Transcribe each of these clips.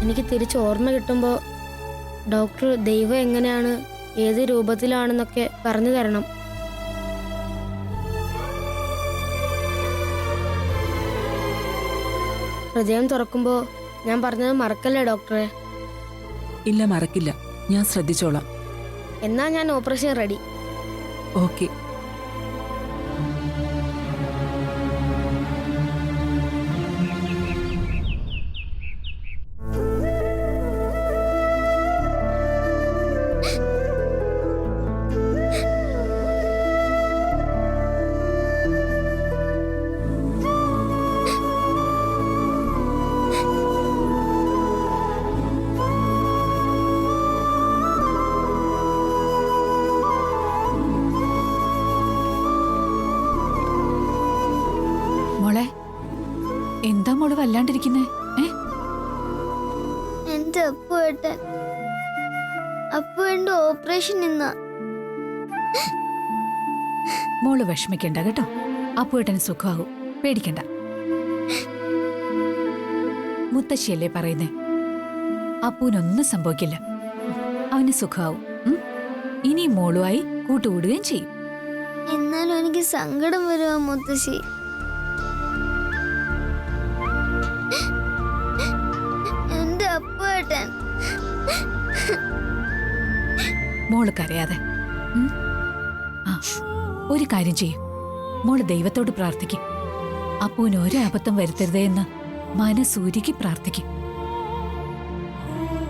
എനിക്ക് തിരിച്ച് ഓർമ്മ കിട്ടുമ്പോൾ ഡോക്ടർ ദൈവം എങ്ങനെയാണ്, ഏത് രൂപത്തിലാണെന്നൊക്കെ പറഞ്ഞു തരണം. ഹൃദയം തുറക്കുമ്പോൾ ഞാൻ പറഞ്ഞത് മറക്കല്ലേ ഡോക്ടറെ? ഇല്ല, മറക്കില്ല. ഞാൻ ശ്രദ്ധിച്ചോളാം. എന്നാ ഞാൻ ഓപ്പറേഷൻ റെഡി. ഓക്കെ. മോളെ, എന്താ മോള് വല്ലാണ്ടിരിക്കുന്നേ? എന്റെ അപ്പുവേട്ടന്റെ ഓപ്പറേഷൻ ഇന്ന. മോള് വിഷമിക്കണ്ട കേട്ടോ. അപ്പുവേട്ടന് സുഖമാകും, പേടിക്കണ്ട. മുത്തശ്ശിയല്ലേ പറയുന്നേ, അപ്പൂനൊന്നും സംഭവിക്കില്ല. അവന് സുഖമാവും. ഇനി മോളുമായി കൂട്ടുകൂടുകയും ചെയ്യും. എന്നാലും എനിക്ക് സങ്കടം വരുവാ മുത്തശ്ശി. എന്റെ അപ്പുവേട്ടൻ. മോള് കരയാതെ. ആ, ഒരു കാര്യം ചെയ്യും. മോള് ദൈവത്തോട് പ്രാർത്ഥിക്കും. അപ്പൂന് ഒരു അബദ്ധം വരുത്തരുതേ എന്ന് മനസ്സൂരിക്ക് പ്രാർത്ഥിക്കും.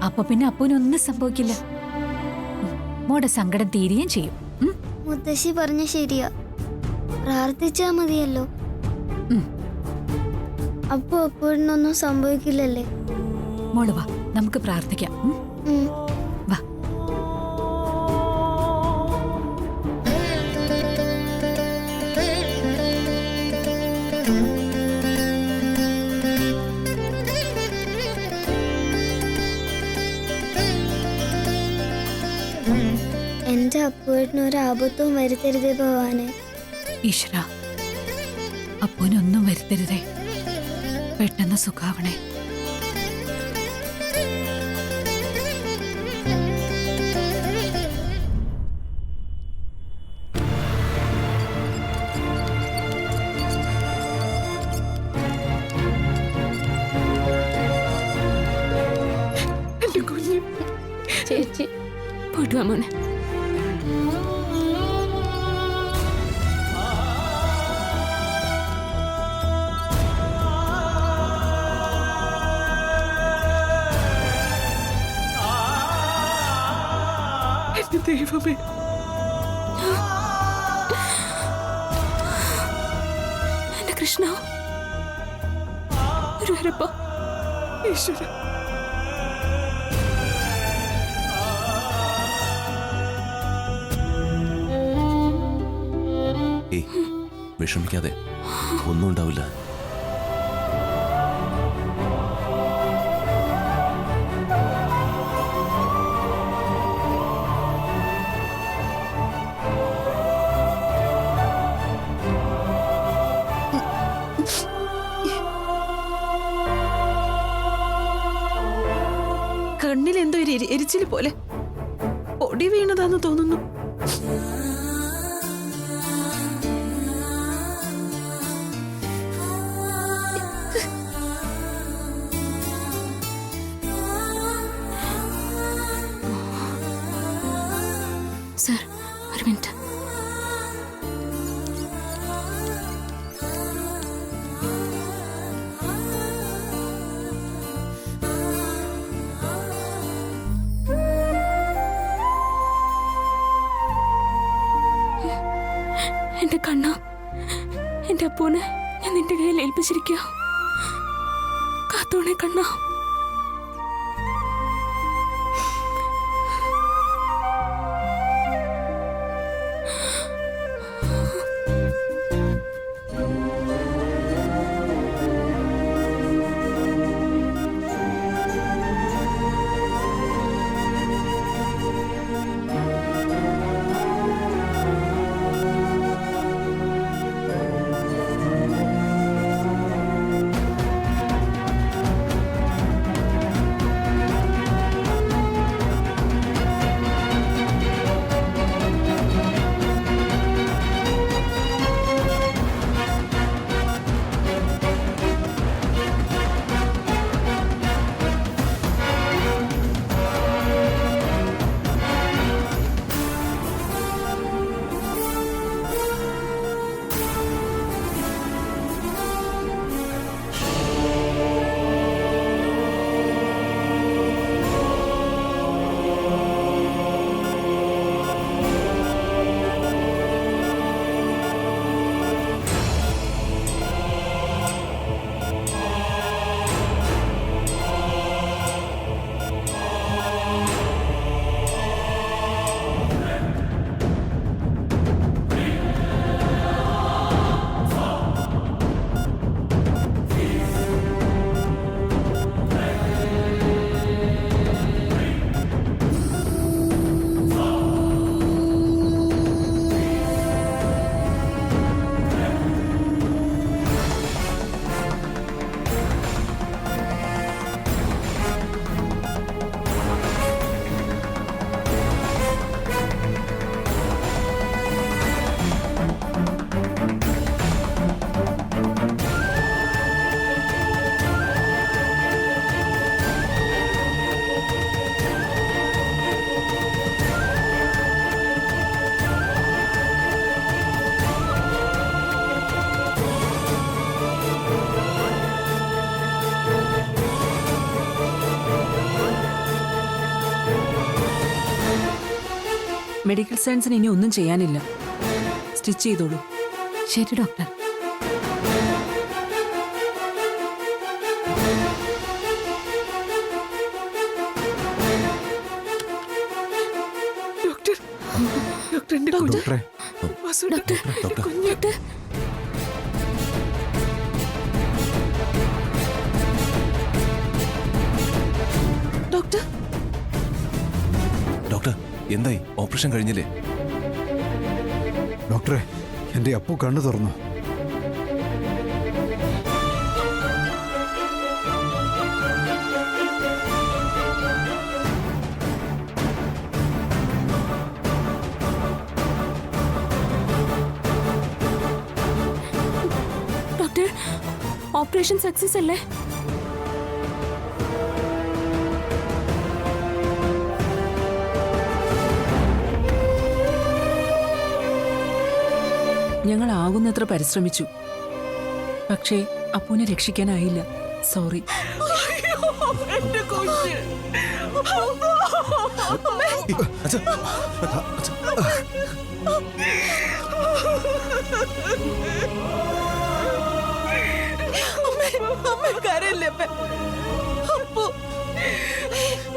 അപ്പൊ പിന്നെ അപ്പൂനൊന്നും സംഭവിക്കില്ല. മോടെ സങ്കടം തീരുകയും ചെയ്യും. മുത്തശ്ശി പറഞ്ഞ ശരിയാ, പ്രാർത്ഥിച്ചാ മതിയല്ലോ. അപ്പുവേട്ടനൊന്നും സംഭവിക്കില്ലല്ലേ? മോള് വാ, നമുക്ക് പ്രാർത്ഥിക്കാം. വാ. എന്റെ അപ്പുവേട്ടന് ഒരു ആപത്തും വരുത്തരുതേ ഭഗവാനെ. ഈശ്വര, അപ്പൂനൊന്നും വരുത്തരുതേ. പെട്ടെന്ന് സുഖാവണേ. എന്റെ കുഞ്ഞ് ചേച്ചി പോയിട്ട് വാ മോനെ. എന്റെ ദൈവമേ, എന്റെ കൃഷ്ണ, ഗുരുവായൂരപ്പ, ഈശ്വര. വിഷമിക്കാതെ, ഒന്നും ഉണ്ടാവില്ല. കണ്ണിൽ എന്തോ എരിച്ചില് പോലെ പൊടി വീണതാന്ന് തോന്നുന്നു. സർ, ഒരു മിനിറ്റ്. എന്റെ കണ്ണ, എന്റെ അപ്പൂനെ ഞാൻ നിന്റെ കയ്യിൽ ഏൽപ്പിച്ചിരിക്കുക. കാത്തോണേ കണ്ണ. മെഡിക്കൽ സയൻസിന് ഇനി ഒന്നും ചെയ്യാനില്ല. സ്റ്റിച്ച് ചെയ്തോളൂ. ശരി ഡോക്ടർ. ഡോക്ടർ, ഡോക്ടറിന്റെ കുഞ്ഞ്. ഡോക്ടറെ വാസു ഡോക്ടർ, ഡോക്ടർ കുഞ്ഞോട്ട്. ഡോക്ടർ, ഡോക്ടർ എന്തായി? ഓപ്പറേഷൻ കഴിഞ്ഞില്ലേ? ഡോക്ടറെ, എൻ്റെ അപ്പു കണ്ണു തുറന്നു. ഡോക്ടർ, ഓപ്പറേഷൻ സക്സസ് അല്ലേ? ഞങ്ങൾ ആകുന്നത്ര പരിശ്രമിച്ചു, പക്ഷേ അപ്പുവിനെ രക്ഷിക്കാനായില്ല. സോറി. അച്ഛാ,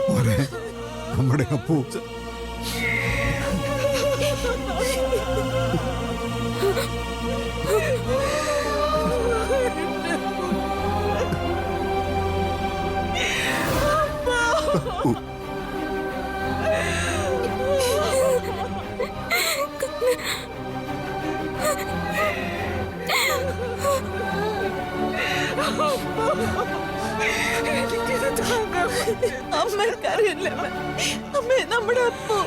മോനെ, നമ്മുടെ അപ്പു. അമ്മക്കറിയില്ല, അമ്മ നമ്മുടെ അപ്പു.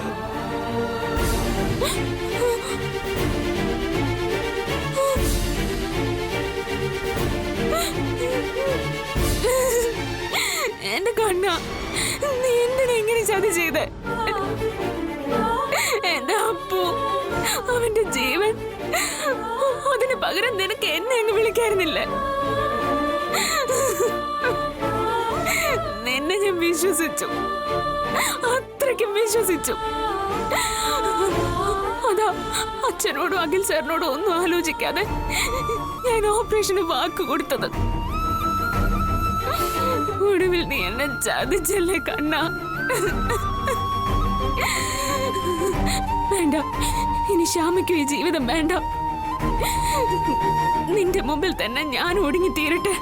എന്റെ കണ്ണ, നീ എന്തിനാ ഇങ്ങനെ ചതി ചെയ്ത്? എന്റെ അപ്പു, അവന്റെ ജീവൻ, അതിന് പകരം നിനക്ക് എന്നെ അങ്ങ് വിളിക്കായിരുന്നില്ലേ? നിന്നെ ഞാൻ വിശ്വസിച്ചു, അത്രയ്ക്കും വിശ്വസിച്ചു. അതാ അച്ഛനോടും അഖിൽ സാറിനോടും ഒന്നും ആലോചിക്കാതെ ഞാൻ ഓപ്പറേഷന് വാക്ക് കൊടുത്തത്. ഒടുവിൽ നീ എന്നെ ചതിച്ചല്ലേ കണ്ണ. വേണ്ട, ഇനി ശ്യാമയ്ക്കും ഈ ജീവിതം വേണ്ട. നിന്റെ മുമ്പിൽ തന്നെ ഞാൻ ഒടുങ്ങി തീരട്ടെ.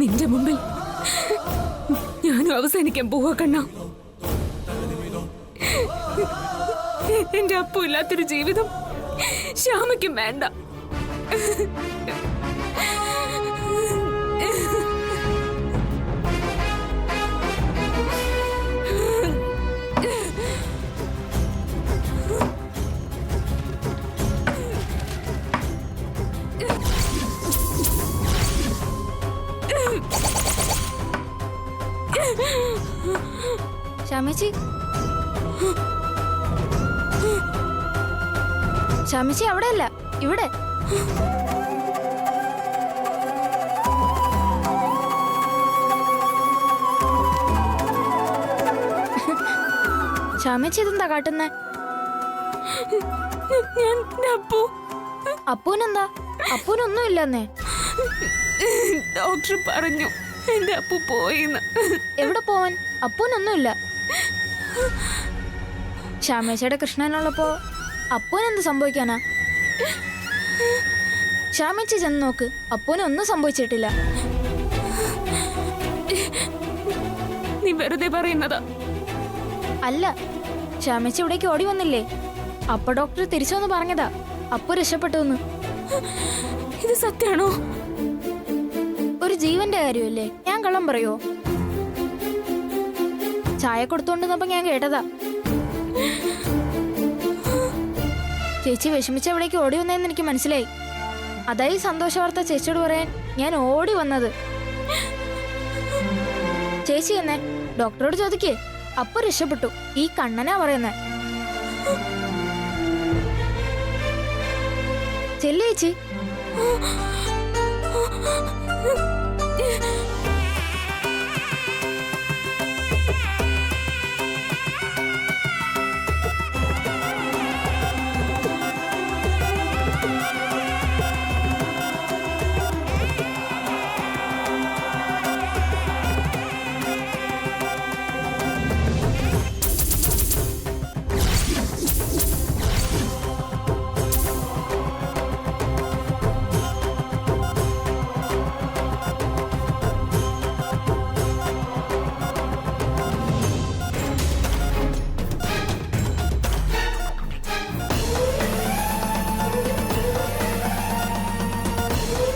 നിന്റെ മുമ്പിൽ ഞാനും അവസാനിക്കാൻ പോവാ കണ്ണ. എന്റെ അപ്പു ഇല്ലാത്തൊരു ജീവിതം ശ്യാമയ്ക്കും വേണ്ട. ശ്യാമേച്ചി, ശ്യാമേച്ചി അവിടെയല്ല, ഇവിടെ. ശ്യാമേച്ചി ഇതെന്താ കാട്ടുന്നേ? അപ്പൂനെന്താ? അപ്പൂനൊന്നും ഇല്ലെന്നേ. ഡോക്ടർ പറഞ്ഞു എന്റെ അപ്പു പോയിന്ന്. എവിടെ പോവാൻ? അപ്പൂനൊന്നുമില്ല. ശ്യാമേച്ചിയുടെ കൃഷ്ണനുള്ളപ്പോ അപ്പൂനെന്ത് സംഭവിക്കാനാ? ശ്യാമേച്ചി ചെന്ന് നോക്ക്, അപ്പൂനൊന്നും സംഭവിച്ചിട്ടില്ല. നീ വെറുതെ പറയുന്നതാ. അല്ല, ശ്യാമേച്ചി ഇവിടേക്ക് ഓടി വന്നില്ലേ, അപ്പൊ ഡോക്ടർ തിരിച്ചു വന്ന് പറഞ്ഞതാ അപ്പു രക്ഷപ്പെട്ടു. ഇത് സത്യാണോ? ഒരു ജീവന്റെ കാര്യമല്ലേ, ഞാൻ കള്ളം പറയോ? ചായ കൊടുത്തോണ്ടിരുന്നപ്പോ ഞാൻ കേട്ടതാ. ചേച്ചി വിഷമിച്ച എവിടേക്ക് ഓടി വന്നതെന്ന് എനിക്ക് മനസ്സിലായി. അതായി സന്തോഷ വാർത്ത ചേച്ചിയോട് പറയാൻ ഞാൻ ഓടി വന്നത്. ചേച്ചി എന്നെ ഡോക്ടറോട് ചോദിക്കേ, അപ്പൊ രക്ഷപ്പെട്ടു. ഈ കണ്ണനാ പറയുന്നേ. ചെല്ലി ചേച്ചി.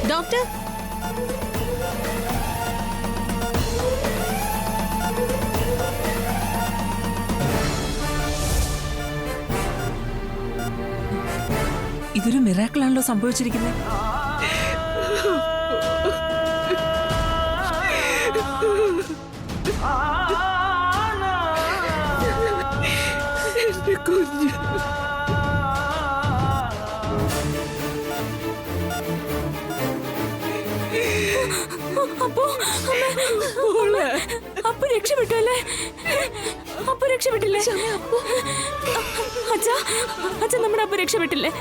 ഡോക്ടർ, ഇതൊരു മിറാക്കിളാണല്ലോ സംഭവിച്ചിരിക്കുന്നത്. അപ്പൊ രക്ഷപ്പെട്ടല്ലേ? അപ്പൊ രക്ഷപ്പെട്ടില്ലേ? അച്ഛാ, അച്ഛൻ നമ്മുടെ അപ്പൊ രക്ഷപ്പെട്ടില്ലേ?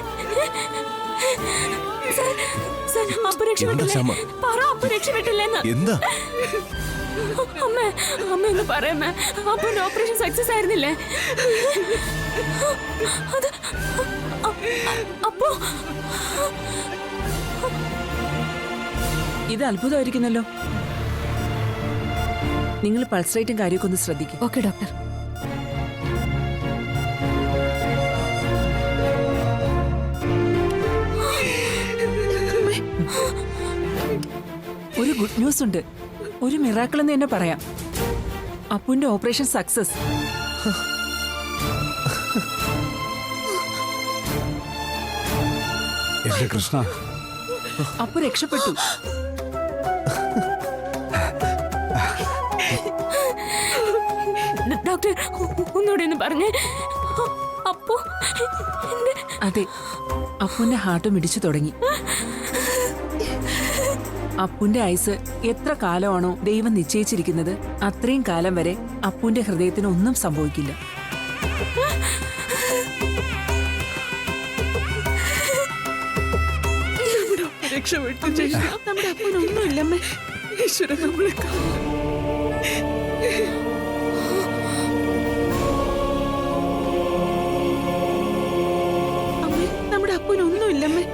അപ്പൊ രക്ഷപ്പെട്ടില്ലേ? പറ, അപ്പൊ രക്ഷപ്പെട്ടില്ലേന്ന്. എന്താ അമ്മ, അമ്മ ഒന്ന് പറയമ്മേ. അപ്പൊ ഓപ്പറേഷൻ സക്സസ് ആയിരുന്നില്ലേ? അത് അപ്പോ ഇത് അത്ഭുതമായിരിക്കുന്നല്ലോ. നിങ്ങൾ പൾസ് റേറ്റും കാര്യമൊക്കെ ഒന്ന് ശ്രദ്ധിക്കും. Okay doctor. ഒരു ഗുഡ് ന്യൂസ് ഉണ്ട്. ഒരു മിറാക്കിൾ എന്ന് തന്നെ പറയാം. അപ്പുവിന്റെ ഓപ്പറേഷൻ സക്സസ്. എന്റെ കൃഷ്ണ, അപ്പു രക്ഷപ്പെട്ടു. ഡോക്ടർ, ഒന്നുകൂടെ ഒന്ന് പറഞ്ഞേ. അപ്പോ അതെ, അപ്പുവിന്റെ ഹാർട്ട് മിടിച്ചു തുടങ്ങി. അപ്പുവിന്റെ ആയുസ് എത്ര കാലമാണോ ദൈവം നിശ്ചയിച്ചിരിക്കുന്നത് അത്രയും കാലം വരെ അപ്പുവിന്റെ ഹൃദയത്തിന് ഒന്നും സംഭവിക്കില്ല. നമ്മുടെ അപ്പനൊന്നുമില്ലമ്മേ. ഈശ്വരൻ നമ്മളെ അമ്മേ, നമ്മുടെ അപ്പനൊന്നുമില്ലമ്മേ.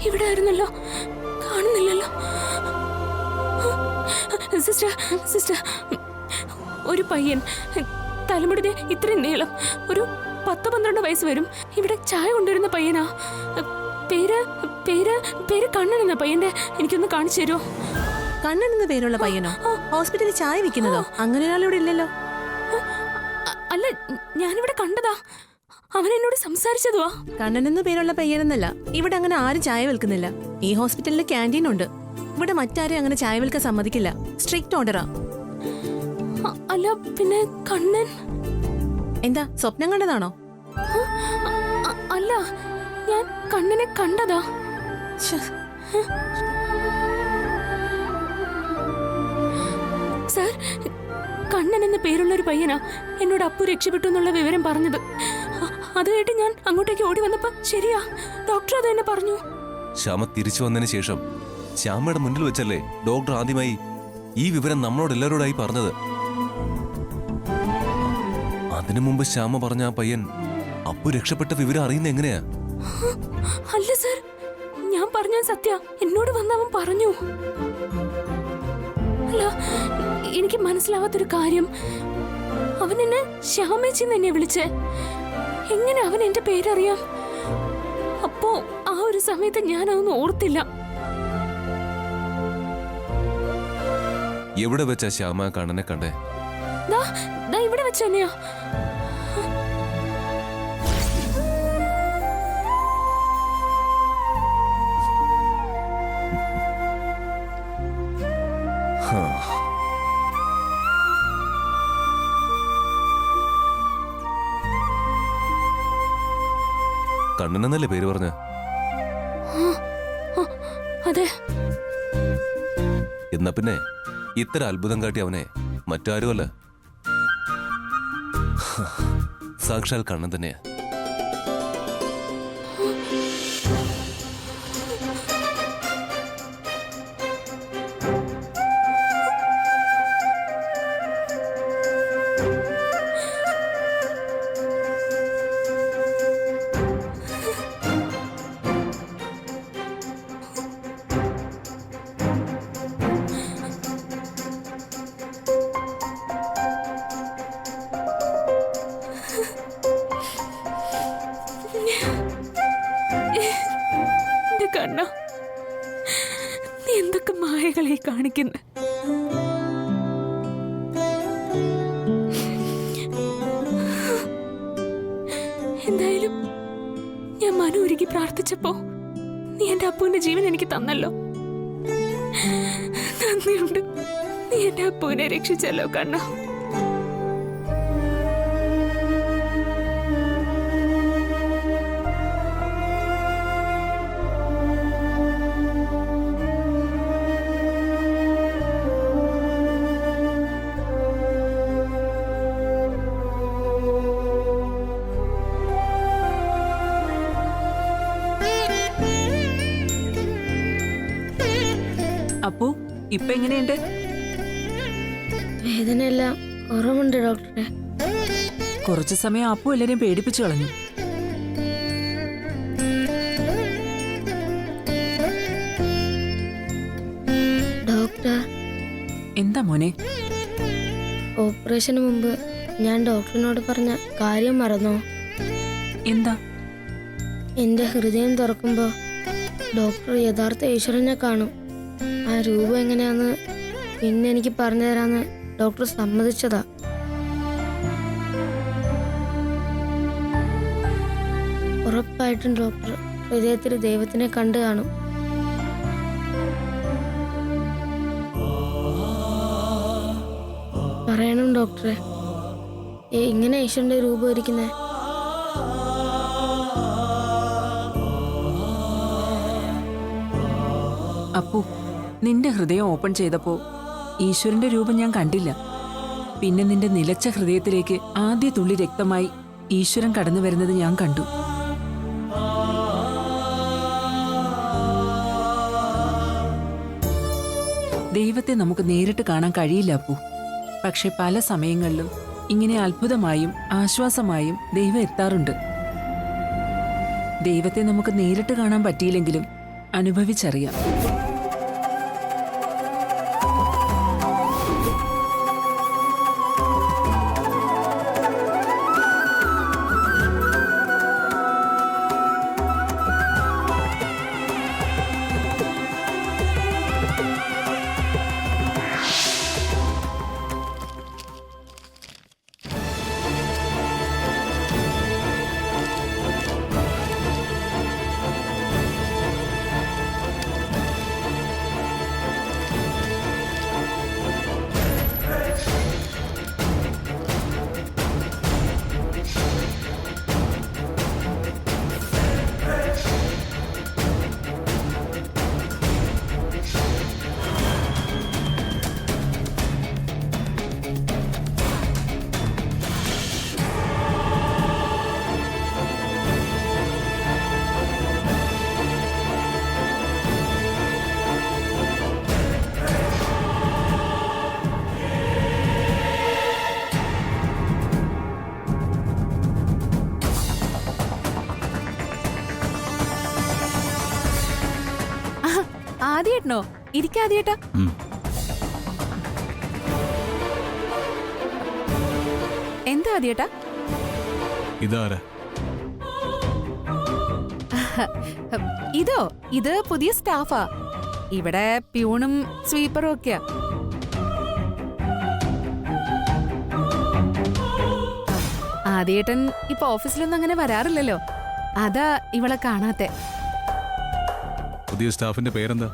ഇവിടെ ആയിരുന്നല്ലോ, കാണുന്നില്ലല്ലോ. സിസ്റ്റർ, സിസ്റ്റർ, ഒരു പയ്യൻ, തലമുടി ഇത്രയും നീളം, ഒരു 10-12 വയസ്സ് വരും. ഇവിടെ ചായ കൊണ്ടുവരുന്ന പയ്യനാ. പേര് പേര് പേര് കണ്ണൻ എന്ന പയ്യന്റെ. എനിക്കൊന്ന് കാണിച്ചു തരുമോ? കണ്ണൻ എന്ന പേരുള്ള പയ്യനോ? ഹോസ്പിറ്റലിൽ ചായ വിൽക്കുന്നതോ? അങ്ങനെ ഒരാളിവിടെ ഇല്ലല്ലോ. അല്ല, ഞാനിവിടെ കണ്ടതാ. അവൻ എന്നോട് സംസാരിച്ചതുവാ. കണ്ണൻ എന്ന പേരുള്ള പയ്യനെന്നല്ല, ഇവിടെ അങ്ങനെ ആരും ചായ വിൽക്കുന്നില്ല. ഈ ഹോസ്പിറ്റലിൽ ക്യാൻറ്റീൻ ഉണ്ട്. ഇവിടെ മറ്റാരും അങ്ങനെ ചായ വിൽക്കാൻ സമ്മതിക്കില്ല. സ്ട്രിക്റ്റ് ഓർഡറാ. അല്ല, പിന്നെ കണ്ണൻ എന്താ സ്വപ്നം കണ്ടതാണോ? അല്ല, ഞാൻ കണ്ണനെ കണ്ടതാ. സാർ, കണ്ണൻ എന്ന പേരുള്ള ഒരു പയ്യനാ എന്നോട് അപ്പു രക്ഷപ്പെട്ടു എന്നുള്ള വിവരം പറഞ്ഞത്. അത് കേട്ട് ഞാൻ അങ്ങോട്ടേക്ക് ഓടി വന്നപ്പോ ശരിയാ, ഡോക്ടർ അത് തന്നെ പറഞ്ഞു. ശ്യാമ തിരിച്ചു വന്നതിന് ശേഷം ശ്യാമയുടെ മുന്നിൽ വെച്ചല്ലേ ഡോക്ടർ ആദ്യമായി ഈ വിവരം നമ്മളോട് എല്ലാവരോടായി പറഞ്ഞത്. അതിനു മുമ്പ് ശ്യാമ പറഞ്ഞ ആ പയ്യൻ അപ്പു രക്ഷപ്പെട്ട വിവരം അറിയുന്ന എങ്ങനെയാ? അല്ല സാർ, ഞാൻ പറഞ്ഞ സത്യ. എന്നോട് വന്നവൻ പറഞ്ഞു. അല്ല, എനിക്ക് മനസ്സിലാവാത്തൊരു കാര്യം, അവൻ എന്നെ ശ്യാമേച്ചിന്ന് എന്നെ വിളിച്ചേ. എങ്ങനെ അവൻ എന്റെ പേരറിയാം? അപ്പോ ആ ഒരു സമയത്ത് ഞാൻ അതൊന്നും ഓർത്തില്ല. എവിടെ വെച്ചാ ശ്യാമ കണ്ണനെ കണ്ടേ? ദാ ഇവിടെ വെച്ച് തന്നെയാ. കണ്ണനെന്നല്ലേ പേര് പറഞ്ഞ? അതെ. എന്നാ പിന്നെ ഇത്ര അത്ഭുതം കാട്ടി അവനെ മറ്റാരുമല്ല, സാക്ഷാൽ കണ്ണൻ തന്നെയാ. എന്റെ കണ്ണ, നീ എന്തൊക്കെ മായകളെ കാണിക്കുന്നു. എന്തായാലും ഞാൻ മനോരുകി പ്രാർത്ഥിച്ചപ്പോ നീ എന്റെ അപ്പുവിന്റെ ജീവൻ എനിക്ക് തന്നല്ലോ. നന്ദിയുണ്ട്. നീ എന്റെ അപ്പുവിനെ രക്ഷിച്ചല്ലോ കണ്ണ. അപ്പു, ഇപ്പൊ എങ്ങനെയുണ്ട്? വേദനയെല്ലാം കുറവുണ്ട് ഡോക്ടറെ. കുറച്ചു സമയം അപ്പു എല്ലാരെയും പേടിപ്പിച്ചു കളഞ്ഞു. ഡോക്ടർ, എന്താ മോനെ? ഓപ്പറേഷന് മുമ്പ് ഞാൻ ഡോക്ടറിനോട് പറഞ്ഞ കാര്യം മറന്നോ? എന്താ? എന്റെ ഹൃദയം തുറക്കുമ്പോ ഡോക്ടർ യഥാർത്ഥ ഈശ്വരനെ കാണും. ആ രൂപം എങ്ങനെയാന്ന് പിന്നെ എനിക്ക് പറഞ്ഞു തരാന്ന് ഡോക്ടർ സമ്മതിച്ചതാ. ഉറപ്പായിട്ടും ഡോക്ടർ ഹൃദയത്തിൽ ദൈവത്തിനെ കണ്ടു കാണും. പറയണം ഡോക്ടറെ, ഇങ്ങനെ ഈശ്വരന്റെ രൂപം ഇരിക്കുന്നേ? അപ്പു, നിന്റെ ഹൃദയം ഓപ്പൺ ചെയ്തപ്പോ ഈശ്വരന്റെ രൂപം ഞാൻ കണ്ടില്ല. പിന്നെ നിന്റെ നിലച്ച ഹൃദയത്തിലേക്ക് ആദ്യ തുള്ളി രക്തമായി ഈശ്വരൻ കടന്നു വരുന്നത് ഞാൻ കണ്ടു. ദൈവത്തെ നമുക്ക് നേരിട്ട് കാണാൻ കഴിയില്ല അപ്പു. പക്ഷെ പല സമയങ്ങളിലും ഇങ്ങനെ അത്ഭുതമായും ആശ്വാസമായും ദൈവം എത്താറുണ്ട്. ദൈവത്തെ നമുക്ക് നേരിട്ട് കാണാൻ പറ്റിയില്ലെങ്കിലും അനുഭവിച്ചറിയാം. ആദ്യേട്ടനോ? ഇരിക്കാദ്യേട്ടാ. എന്താ ആദ്യേട്ടാ? ഇതാരാ? ഇതോ? ഇത് പുതിയ സ്റ്റാഫാ. ഇവിടെ പ്യൂണും സ്വീപ്പറും ഒക്കെയാ. ആദ്യേട്ടൻ ഇപ്പൊ ഓഫീസിലൊന്നും അങ്ങനെ വരാറില്ലല്ലോ, അതാ ഇവളെ കാണാത്തെ. പുതിയ സ്റ്റാഫിന്റെ പേരെന്താ?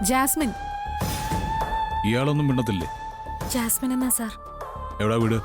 ജാസ്മിൻ. ഇയാളൊന്നും മിണ്ടത്തില്ലേ? ജാസ്മിൻ എന്നാ സാർ. എവിടാ വീട്?